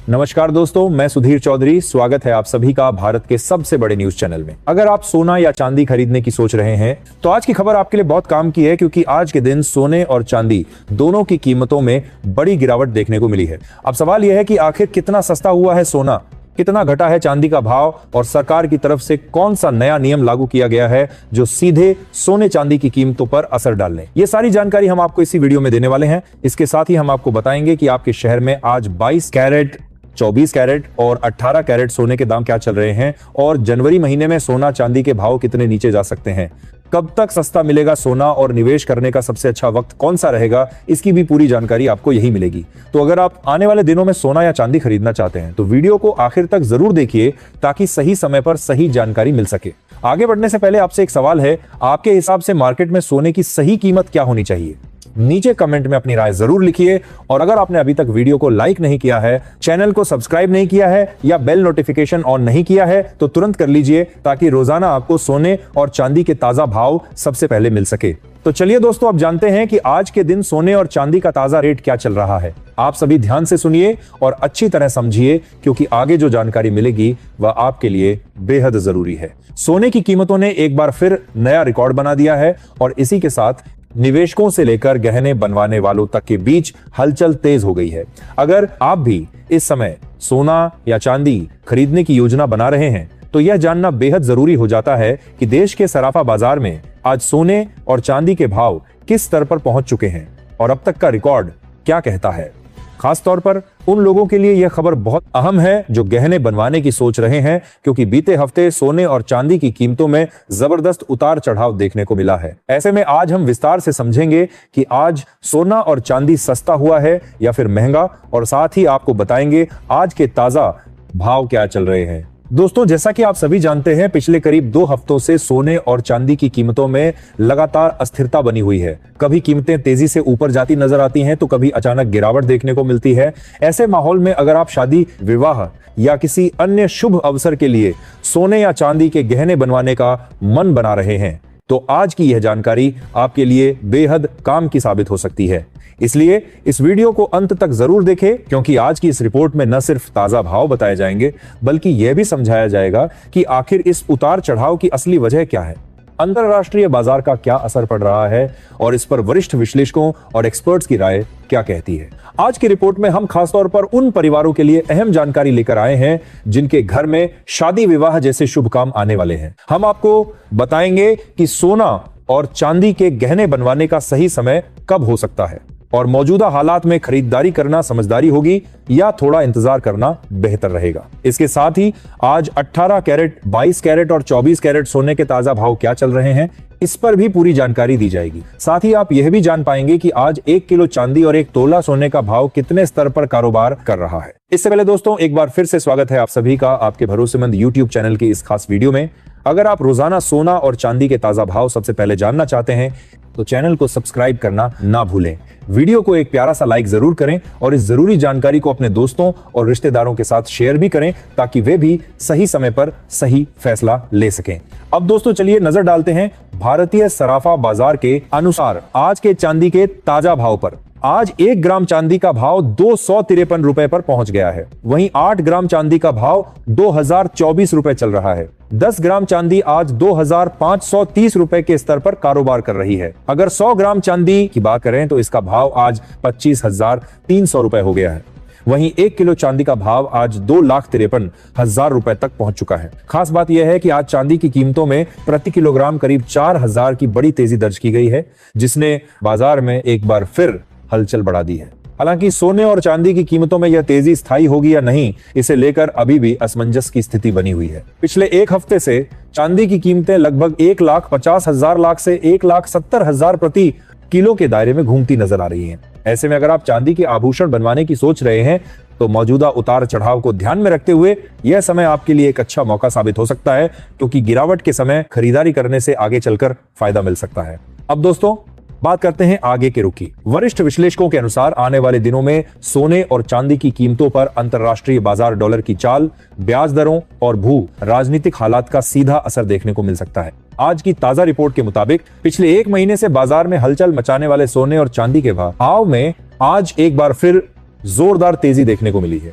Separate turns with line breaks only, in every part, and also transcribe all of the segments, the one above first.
नमस्कार दोस्तों, मैं सुधीर चौधरी। स्वागत है आप सभी का भारत के सबसे बड़े न्यूज चैनल में। अगर आप सोना या चांदी खरीदने की सोच रहे हैं तो आज की खबर आपके लिए बहुत काम की है, क्योंकि आज के दिन सोने और चांदी दोनों की कीमतों में बड़ी गिरावट देखने को मिली है। अब सवाल यह है कि आखिर कितना सस्ता हुआ है सोना, कितना घटा है चांदी का भाव, और सरकार की तरफ से कौन सा नया नियम लागू किया गया है जो सीधे सोने चांदी की कीमतों पर असर डालने। ये सारी जानकारी हम आपको इसी वीडियो में देने वाले हैं। इसके साथ ही हम आपको बताएंगे कि आपके शहर में आज 22 कैरेट, 24 कैरेट और 18 कैरेट सोने के दाम क्या चल रहे हैं, और जनवरी महीने में सोना चांदी के भाव कितने नीचे जा सकते हैं, कब तक सस्ता मिलेगा सोना, और निवेश करने का सबसे अच्छा वक्त कौन सा रहेगा, इसकी भी पूरी जानकारी आपको यही मिलेगी। तो अगर आप आने वाले दिनों में सोना या चांदी खरीदना चाहते हैं तो वीडियो को आखिर तक जरूर देखिए, ताकि सही समय पर सही जानकारी मिल सके। आगे बढ़ने से पहले आपसे एक सवाल है, आपके हिसाब से मार्केट में सोने की सही कीमत क्या होनी चाहिए? नीचे कमेंट में अपनी राय जरूर लिखिए, और अगर आपने अभी तक वीडियो को लाइक नहीं किया है, चैनल को सब्सक्राइब नहीं किया है या बेल नोटिफिकेशन ऑन नहीं किया है तो तुरंत कर लीजिए, ताकि रोजाना आपको सोने और चांदी के ताजा भाव सबसे पहले मिल सके। तो चलिए दोस्तों, अब जानते हैं कि आज के दिन सोने और चांदी का ताजा रेट क्या चल रहा है। आप सभी ध्यान से सुनिए और अच्छी तरह समझिए, क्योंकि आगे जो जानकारी मिलेगी वह आपके लिए बेहद जरूरी है। सोने की कीमतों ने एक बार फिर नया रिकॉर्ड बना दिया है, और इसी के साथ निवेशकों से लेकर गहने बनवाने वालों तक के बीच हलचल तेज हो गई है। अगर आप भी इस समय सोना या चांदी खरीदने की योजना बना रहे हैं तो यह जानना बेहद जरूरी हो जाता है कि देश के सराफा बाजार में आज सोने और चांदी के भाव किस स्तर पर पहुंच चुके हैं, और अब तक का रिकॉर्ड क्या कहता है। खास तौर पर उन लोगों के लिए यह खबर बहुत अहम है जो गहने बनवाने की सोच रहे हैं, क्योंकि बीते हफ्ते सोने और चांदी की कीमतों में जबरदस्त उतार चढ़ाव देखने को मिला है। ऐसे में आज हम विस्तार से समझेंगे कि आज सोना और चांदी सस्ता हुआ है या फिर महंगा, और साथ ही आपको बताएंगे आज के ताजा भाव क्या चल रहे हैं। दोस्तों, जैसा कि आप सभी जानते हैं, पिछले करीब 2 हफ्तों से सोने और चांदी की कीमतों में लगातार अस्थिरता बनी हुई है। कभी कीमतें तेजी से ऊपर जाती नजर आती हैं तो कभी अचानक गिरावट देखने को मिलती है। ऐसे माहौल में अगर आप शादी, विवाह या किसी अन्य शुभ अवसर के लिए सोने या चांदी के गहने बनवाने का मन बना रहे हैं तो आज की यह जानकारी आपके लिए बेहद काम की साबित हो सकती है। इसलिए इस वीडियो को अंत तक जरूर देखें, क्योंकि आज की इस रिपोर्ट में न सिर्फ ताजा भाव बताए जाएंगे बल्कि यह भी समझाया जाएगा कि आखिर इस उतार चढ़ाव की असली वजह क्या है, अंतरराष्ट्रीय बाजार का क्या असर पड़ रहा है, और इस पर वरिष्ठ विश्लेषकों और एक्सपर्ट्स की राय क्या कहती है। आज की रिपोर्ट में हम खासतौर पर उन परिवारों के लिए अहम जानकारी लेकर आए हैं जिनके घर में शादी, विवाह जैसे शुभ काम आने वाले हैं। हम आपको बताएंगे कि सोना और चांदी के गहने बनवाने का सही समय कब हो सकता है, और मौजूदा हालात में खरीदारी करना समझदारी होगी या थोड़ा इंतजार करना बेहतर रहेगा। इसके साथ ही आज 18 कैरेट, 22 कैरेट और 24 कैरेट सोने के ताजा भाव क्या चल रहे हैं, इस पर भी पूरी जानकारी दी जाएगी। साथ ही आप यह भी जान पाएंगे कि आज 1 किलो चांदी और 1 तोला सोने का भाव कितने स्तर पर कारोबार कर रहा है। इससे पहले दोस्तों, एक बार फिर से स्वागत है आप सभी का आपके भरोसेमंद YouTube चैनल की इस खास वीडियो में। अगर आप रोजाना सोना और चांदी के ताजा भाव सबसे पहले जानना चाहते हैं तो चैनल को सब्सक्राइब करना ना भूलें। वीडियो को एक प्यारा सा लाइक जरूर करें, और इस जरूरी जानकारी को अपने दोस्तों और रिश्तेदारों के साथ शेयर भी करें, ताकि वे भी सही समय पर सही फैसला ले सकें। अब दोस्तों, चलिए नजर डालते हैं भारतीय सराफा बाजार के अनुसार आज के चांदी के ताजा भाव पर। आज 1 ग्राम चांदी का भाव 253 रुपए पर पहुंच गया है। वहीं 8 ग्राम चांदी का भाव 2024 रुपए चल रहा है। 10 ग्राम चांदी आज 2530 रुपए के स्तर पर कारोबार कर रही है। अगर 100 ग्राम चांदी की बात करें तो इसका भाव आज 25,300 रुपए हो गया है। वहीं 1 किलो चांदी का भाव आज 2,53,000 रुपए तक पहुंच चुका है। खास बात यह है कि आज चांदी की कीमतों में प्रति किलोग्राम करीब 4,000 की बड़ी तेजी दर्ज की गई है, जिसने बाजार में एक बार फिर हलचल बढ़ा दी है। हालांकि सोने और चांदी की कीमतों में यह तेजी स्थायी होगी या नहीं, इसे लेकर अभी भी असमंजस की स्थिति बनी हुई है। पिछले एक हफ्ते से चांदी की कीमतें लगभग 1,50,000 लाख से 1,70,000 प्रति किलो के दायरे में घूमती नजर आ रही हैं। ऐसे में अगर आप चांदी के आभूषण बनवाने की सोच रहे हैं तो मौजूदा उतार चढ़ाव को ध्यान में रखते हुए यह समय आपके लिए एक अच्छा मौका साबित हो सकता है, क्योंकि गिरावट के समय खरीदारी करने से आगे चलकर फायदा मिल सकता है। अब दोस्तों, बात करते हैं आगे के रुख की। वरिष्ठ विश्लेषकों के अनुसार आने वाले दिनों में सोने और चांदी की कीमतों पर अंतरराष्ट्रीय बाजार डॉलर की चाल, ब्याज दरों और भू राजनीतिक हालात का सीधा असर देखने को मिल सकता है। आज की ताजा रिपोर्ट के मुताबिक पिछले 1 महीने से बाजार में हलचल मचाने वाले सोने और चांदी के भाव में आज एक बार फिर जोरदार तेजी देखने को मिली है।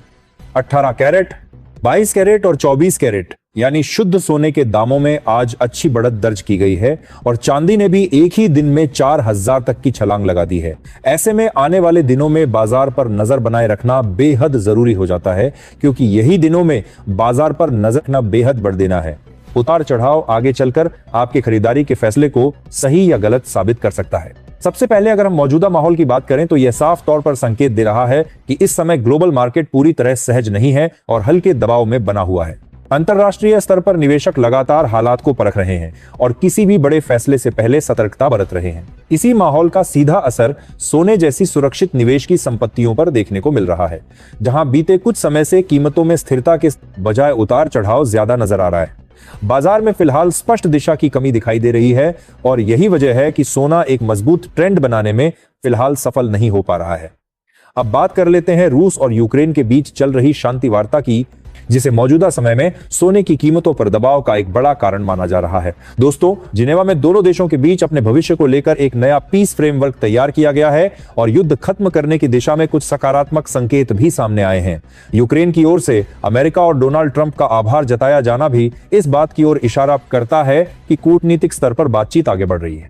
18 कैरेट, 22 कैरेट और 24 कैरेट यानी शुद्ध सोने के दामों में आज अच्छी बढ़त दर्ज की गई है और चांदी ने भी एक ही दिन में 4000 तक की छलांग लगा दी है। ऐसे में आने वाले दिनों में बाजार पर नजर बनाए रखना बेहद जरूरी हो जाता है, क्योंकि यही दिनों में बाजार पर नजर रखना बेहद बढ़ देना है। उतार चढ़ाव आगे चलकर आपके खरीदारी के फैसले को सही या गलत साबित कर सकता है। सबसे पहले अगर हम मौजूदा माहौल की बात करें तो यह साफ तौर पर संकेत दे रहा है कि इस समय ग्लोबल मार्केट पूरी तरह सहज नहीं है और हल्के दबाव में बना हुआ है। अंतरराष्ट्रीय स्तर पर निवेशक लगातार हालात को परख रहे हैं और किसी भी बड़े फैसले से पहले सतर्कता बरत रहे हैं। इसी माहौल का सीधा असर सोने जैसी सुरक्षित निवेश की संपत्तियों पर देखने को मिल रहा है, जहां बीते कुछ समय से कीमतों में स्थिरता के बजाय उतार चढ़ाव ज्यादा नजर आ रहा है। बाजार में फिलहाल स्पष्ट दिशा की कमी दिखाई दे रही है और यही वजह है कि सोना एक मजबूत ट्रेंड बनाने में फिलहाल सफल नहीं हो पा रहा है। अब बात कर लेते हैं रूस और यूक्रेन के बीच चल रही शांति वार्ता की, जिसे मौजूदा समय में सोने की कीमतों पर दबाव का एक बड़ा कारण माना जा रहा है। दोस्तों, जिनेवा में दोनों देशों के बीच अपने भविष्य को लेकर एक नया पीस फ्रेमवर्क तैयार किया गया है और युद्ध खत्म करने की दिशा में कुछ सकारात्मक संकेत भी सामने आए हैं। यूक्रेन की ओर से अमेरिका और डोनाल्ड ट्रंप का आभार जताया जाना भी इस बात की ओर इशारा करता है कि कूटनीतिक स्तर पर बातचीत आगे बढ़ रही है।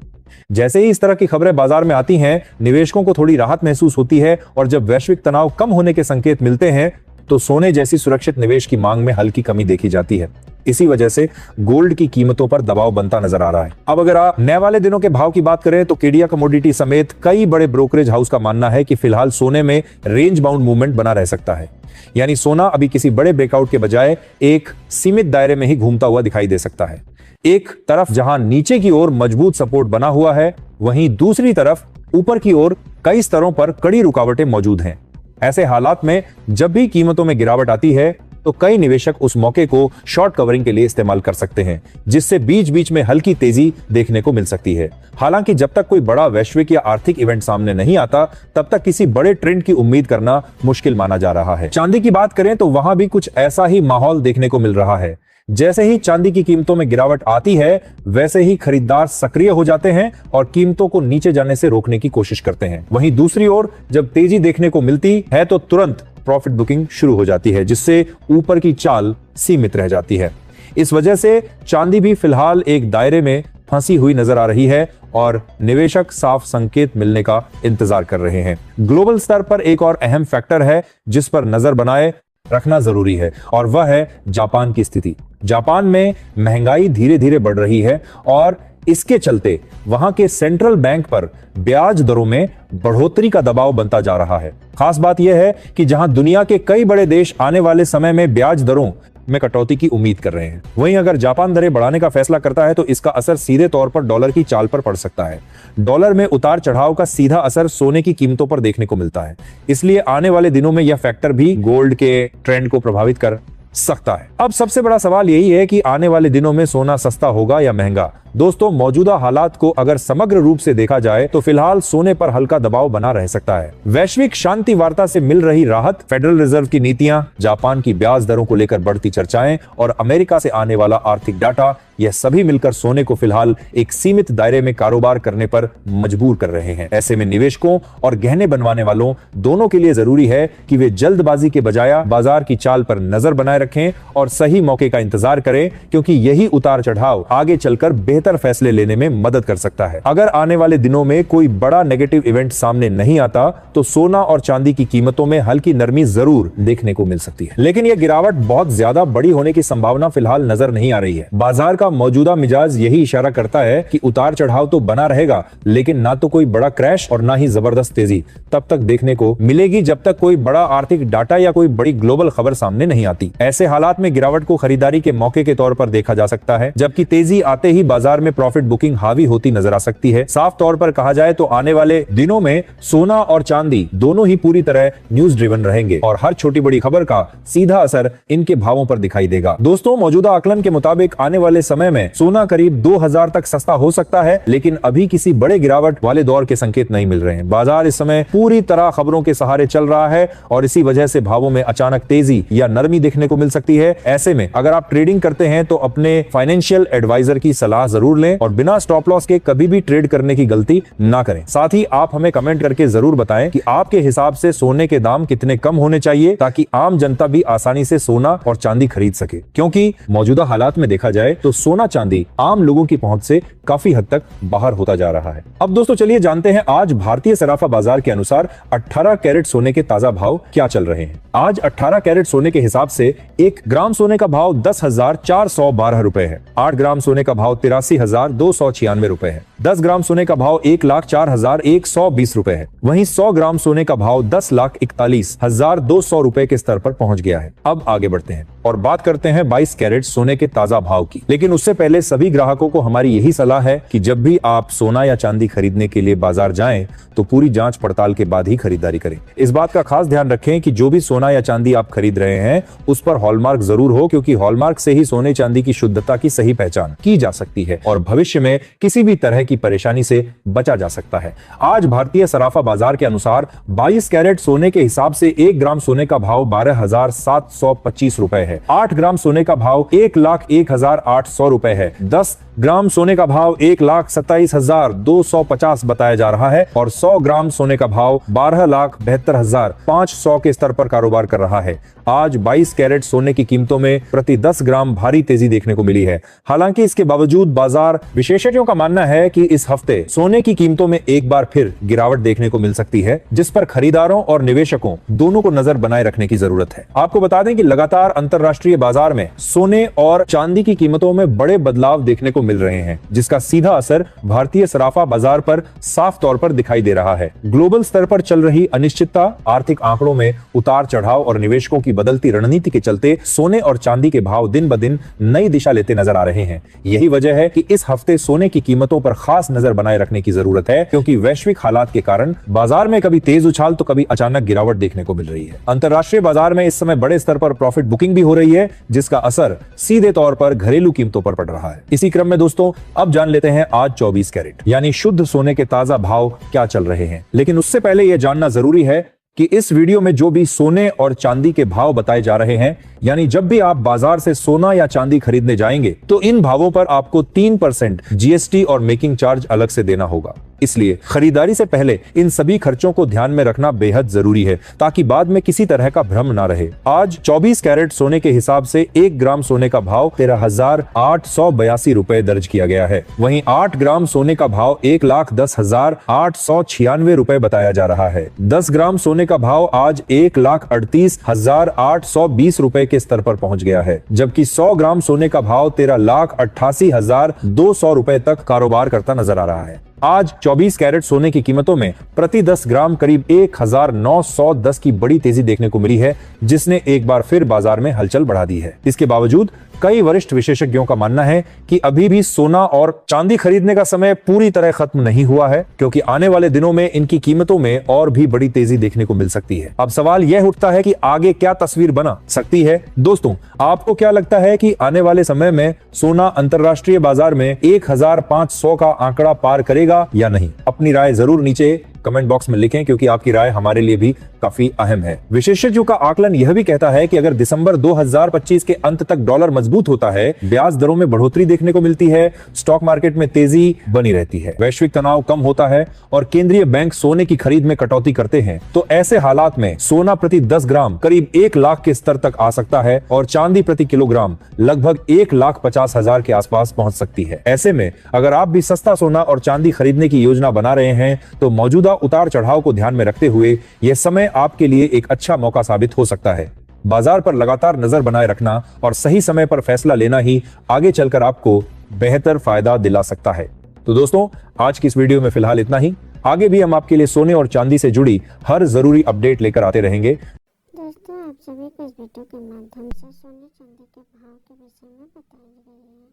जैसे ही इस तरह की खबरें बाजार में आती हैं, निवेशकों को थोड़ी राहत महसूस होती है और जब वैश्विक तनाव कम होने के संकेत मिलते हैं तो सोने जैसी सुरक्षित निवेश की मांग में हल्की कमी देखी जाती है। इसी वजह से गोल्ड की कीमतों पर दबाव बनता नजर आ रहा है। अब अगर आप नए वाले दिनों के भाव की बात करें तो केडिया कमोडिटी समेत कई बड़े ब्रोकरेज हाउस का मानना है कि फिलहाल सोने में रेंज बाउंड मूवमेंट बना रह सकता है, यानी सोना अभी किसी बड़े ब्रेकआउट के बजाय एक सीमित दायरे में ही घूमता हुआ दिखाई दे सकता है। एक तरफ जहां नीचे की ओर मजबूत सपोर्ट बना हुआ है, वहीं दूसरी तरफ ऊपर की ओर कई स्तरों पर कड़ी रुकावटें मौजूद हैं। ऐसे हालात में जब भी कीमतों में गिरावट आती है तो कई निवेशक उस मौके को शॉर्ट कवरिंग के लिए इस्तेमाल कर सकते हैं, जिससे बीच बीच में हल्की तेजी देखने को मिल सकती है। हालांकि जब तक कोई बड़ा वैश्विक या आर्थिक इवेंट सामने नहीं आता, तब तक किसी बड़े ट्रेंड की उम्मीद करना मुश्किल माना जा रहा है। चांदी की बात करें तो वहां भी कुछ ऐसा ही माहौल देखने को मिल रहा है। जैसे ही चांदी की कीमतों में गिरावट आती है, वैसे ही खरीदार सक्रिय हो जाते हैं और कीमतों को नीचे जाने से रोकने की कोशिश करते हैं। वहीं दूसरी ओर जब तेजी देखने को मिलती है तो तुरंत प्रॉफिट बुकिंग शुरू हो जाती है, जिससे ऊपर की चाल सीमित रह जाती है। इस वजह से चांदी भी फिलहाल एक दायरे में फंसी हुई नजर आ रही है और निवेशक साफ संकेत मिलने का इंतजार कर रहे हैं। ग्लोबल स्तर पर एक और अहम फैक्टर है जिस पर नजर बनाए रखना जरूरी है और वह है जापान की स्थिति। जापान में महंगाई धीरे धीरे बढ़ रही है और इसके चलते वहां के सेंट्रल बैंक पर ब्याज दरों में बढ़ोतरी का दबाव बनता जा रहा है। खास बात यह है कि जहां दुनिया के कई बड़े देश आने वाले समय में ब्याज दरों में कटौती की उम्मीद कर रहे हैं, वहीं अगर जापान दरें बढ़ाने का फैसला करता है तो इसका असर सीधे तौर पर डॉलर की चाल पर पड़ सकता है। डॉलर में उतार चढ़ाव का सीधा असर सोने की कीमतों पर देखने को मिलता है, इसलिए आने वाले दिनों में यह फैक्टर भी गोल्ड के ट्रेंड को प्रभावित कर सकता है। अब सबसे बड़ा सवाल यही है कि आने वाले दिनों में सोना सस्ता होगा या महंगा। दोस्तों, मौजूदा हालात को अगर समग्र रूप से देखा जाए तो फिलहाल सोने पर हल्का दबाव बना रह सकता है। वैश्विक शांति वार्ता से मिल रही राहत, फेडरल रिजर्व की नीतियां, जापान की ब्याज दरों को लेकर बढ़ती चर्चाएं और अमेरिका से आने वाला आर्थिक डाटा, यह सभी मिलकर सोने को फिलहाल एक सीमित दायरे में कारोबार करने पर मजबूर कर रहे हैं। ऐसे में निवेशकों और गहने बनवाने वालों दोनों के लिए जरूरी है कि वे जल्दबाजी के बजाय बाजार की चाल पर नजर बनाए रखें और सही मौके का इंतजार करें, क्योंकि यही उतार चढ़ाव आगे चलकर बेहतर फैसले लेने में मदद कर सकता है। अगर आने वाले दिनों में कोई बड़ा नेगेटिव इवेंट सामने नहीं आता तो सोना और चांदी की कीमतों में हल्की नरमी जरूर देखने को मिल सकती है, लेकिन यह गिरावट बहुत ज्यादा बड़ी होने की संभावना फिलहाल नजर नहीं आ रही है। बाजार का मौजूदा मिजाज यही इशारा करता है कि उतार चढ़ाव तो बना रहेगा, लेकिन ना तो कोई बड़ा क्रैश और ना ही जबरदस्त तेजी तब तक देखने को मिलेगी जब तक कोई बड़ा आर्थिक डाटा या कोई बड़ी ग्लोबल खबर सामने नहीं आती। ऐसे हालात में गिरावट को खरीदारी के मौके के तौर पर देखा जा सकता है, जबकि तेजी आते ही बाजार में प्रॉफिट बुकिंग हावी होती नजर आ सकती है। साफ तौर पर कहा जाए तो आने वाले दिनों में सोना और चांदी दोनों ही पूरी तरह न्यूज ड्रिवन रहेंगे और हर छोटी बड़ी खबर का सीधा असर इनके भावों पर दिखाई देगा। दोस्तों, मौजूदा आकलन के मुताबिक आने वाले समय में सोना करीब 2000 तक सस्ता हो सकता है, लेकिन अभी किसी बड़े गिरावट वाले दौर के संकेत नहीं मिल रहे हैं। बाजार इस समय पूरी तरह खबरों के सहारे चल रहा है और इसी वजह से भावों में अचानक तेजी या नरमी देखने को मिल सकती है। ऐसे में अगर आप ट्रेडिंग करते हैं तो अपने फाइनेंशियल एडवाइजर की सलाह जरूर जरूर लें और बिना स्टॉप लॉस के कभी भी ट्रेड करने की गलती ना करें। साथ ही आप हमें कमेंट करके जरूर बताएं कि आपके हिसाब से सोने के दाम कितने कम होने चाहिए ताकि आम जनता भी आसानी से सोना और चांदी खरीद सके, क्योंकि मौजूदा हालात में देखा जाए तो सोना चांदी आम लोगों की पहुंच से काफी हद तक बाहर होता जा रहा है। अब दोस्तों चलिए जानते हैं आज भारतीय सराफा बाजार के अनुसार 18 कैरेट सोने के ताजा भाव क्या चल रहे हैं। आज 18 कैरेट सोने के हिसाब से 1 ग्राम सोने का भाव 10,412 रुपए है। 8 ग्राम सोने का भाव 83,296 रुपए है। 10 ग्राम सोने का भाव 1,04,120 रुपए है। वहीं 100 ग्राम सोने का भाव 10,41,200 रुपए के स्तर पर पहुंच गया है। अब आगे बढ़ते हैं और बात करते हैं 22 कैरेट सोने के ताजा भाव की। लेकिन उससे पहले सभी ग्राहकों को हमारी यही सलाह है कि जब भी आप सोना या चांदी खरीदने के लिए बाजार जाएं तो पूरी जांच पड़ताल के बाद ही खरीदारी करें। इस बात का खास ध्यान रखें कि जो भी सोना या चांदी आप खरीद रहे हैं उस पर हॉलमार्क जरूर हो, क्योंकि हॉलमार्क से ही सोने चांदी की शुद्धता की सही पहचान की जा सकती है और भविष्य में किसी भी तरह की परेशानी से बचा जा सकता है। आज भारतीय सराफा बाजार के अनुसार 22 कैरेट सोने के हिसाब से 1 ग्राम सोने का भाव 12,725 रुपए है। 8 ग्राम सोने का भाव 1,01,800 रुपए है। 10 ग्राम सोने का भाव 1,27,250 बताया जा रहा है और 100 ग्राम सोने का भाव 12,72,500 के स्तर पर कारोबार कर रहा है। आज 22 कैरेट सोने की कीमतों में प्रति 10 ग्राम भारी तेजी देखने को मिली है। हालांकि इसके बावजूद बाजार विशेषज्ञों का मानना है कि इस हफ्ते सोने की कीमतों में एक बार फिर गिरावट देखने को मिल सकती है, जिस पर खरीदारों और निवेशकों दोनों को नजर बनाए रखने की जरूरत है। आपको बता दें कि लगातार अंतरराष्ट्रीय बाजार में सोने और चांदी की कीमतों में बड़े बदलाव देखने को मिल रहे हैं, जिसका सीधा असर भारतीय सराफा बाजार पर साफ तौर पर दिखाई दे रहा है। ग्लोबल स्तर पर चल रही अनिश्चितता, आर्थिक आंकड़ों में उतार चढ़ाव और निवेशकों की बदलती रणनीति के चलते सोने और चांदी के भाव दिन ब दिन नई दिशा लेते नजर आ रहे हैं। यही वजह है कि इस हफ्ते सोने की कीमतों पर खास नजर बनाए रखने की जरूरत है, क्योंकि वैश्विक हालात के कारण बाजार में कभी तेज उछाल तो कभी अचानक गिरावट देखने को मिल रही है। अंतरराष्ट्रीय बाजार में इस समय बड़े स्तर पर प्रॉफिट बुकिंग भी हो रही है, जिसका असर सीधे तौर पर घरेलू कीमतों पर पड़ रहा है। इसी क्रम में दोस्तों अब जान लेते हैं आज 24 कैरेट यानी शुद्ध सोने के ताजा भाव क्या चल रहे हैं। लेकिन उससे पहले यह जानना जरूरी है कि इस वीडियो में जो भी सोने और चांदी के भाव बताए जा रहे हैं, यानी जब भी आप बाजार से सोना या चांदी खरीदने जाएंगे तो इन भावों पर आपको 3% जीएसटी और मेकिंग चार्ज अलग से देना होगा। इसलिए खरीदारी से पहले इन सभी खर्चों को ध्यान में रखना बेहद जरूरी है, ताकि बाद में किसी तरह का भ्रम ना रहे। आज 24 कैरेट सोने के हिसाब से 1 ग्राम सोने का भाव 13,882 रुपए दर्ज किया गया है। वहीं 8 ग्राम सोने का भाव 1,10,896 रुपए बताया जा रहा है। 10 ग्राम सोने का भाव आज 1,38,820 रुपए के स्तर पर पहुंच गया है, जबकि 100 ग्राम सोने का भाव 13,88,200 रुपए तक कारोबार करता नजर आ रहा है। आज 24 कैरेट सोने की कीमतों में प्रति 10 ग्राम करीब 1,910 की बड़ी तेजी देखने को मिली है, जिसने एक बार फिर बाजार में हलचल बढ़ा दी है। इसके बावजूद कई वरिष्ठ विशेषज्ञों का मानना है कि अभी भी सोना और चांदी खरीदने का समय पूरी तरह खत्म नहीं हुआ है, क्योंकि आने वाले दिनों में इनकी कीमतों में और भी बड़ी तेजी देखने को मिल सकती है। अब सवाल यह उठता है कि आगे क्या तस्वीर बना सकती है। दोस्तों, आपको क्या लगता है कि आने वाले समय में सोना अंतरराष्ट्रीय बाजार में 1,500 का आंकड़ा पार करेगा या नहीं? अपनी राय जरूर नीचे कमेंट बॉक्स में लिखें, क्योंकि आपकी राय हमारे लिए भी काफी अहम है। विशेषज्ञों का आकलन यह भी कहता है कि अगर दिसंबर 2025 के अंत तक डॉलर मजबूत होता है, ब्याज दरों में बढ़ोतरी देखने को मिलती है, स्टॉक मार्केट में तेजी बनी रहती है, वैश्विक तनाव कम होता है और केंद्रीय बैंक सोने की खरीद में कटौती करते हैं, तो ऐसे हालात में सोना प्रति 10 ग्राम करीब 1 लाख के स्तर तक आ सकता है और चांदी प्रति किलोग्राम लगभग 1,50,000 के आसपास पहुंच सकती है। ऐसे में अगर आप भी सस्ता सोना और चांदी खरीदने की योजना बना रहे हैं तो मौजूदा उतार चढ़ाव को ध्यान में रखते हुए यह समय आपके लिए एक अच्छा मौका साबित हो सकता है। बाजार पर लगातार नजर बनाए रखना और सही समय पर फैसला लेना ही आगे चलकर आपको बेहतर फायदा दिला सकता है। तो दोस्तों, आज की इस वीडियो में फिलहाल इतना ही। आगे भी हम आपके लिए सोने और चांदी से जुड़ी हर जरूरी अपडेट लेकर आते रहेंगे।
दोस्तों, आप सभी को इस वीडियो के माध्यम से सोने चांदी के भाव के विषय में बताई गई है।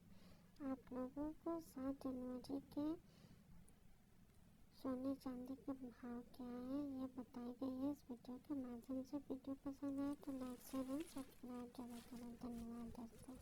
आप लोगों को 7 जनवरी के सोने चांदी के भाव क्या है ये बताई गई है इस वीडियो के माध्यम से। वीडियो पसंद आए तो लाइक शेयर एंड सब्सक्राइब जरूर करें। धन्यवाद दोस्तों।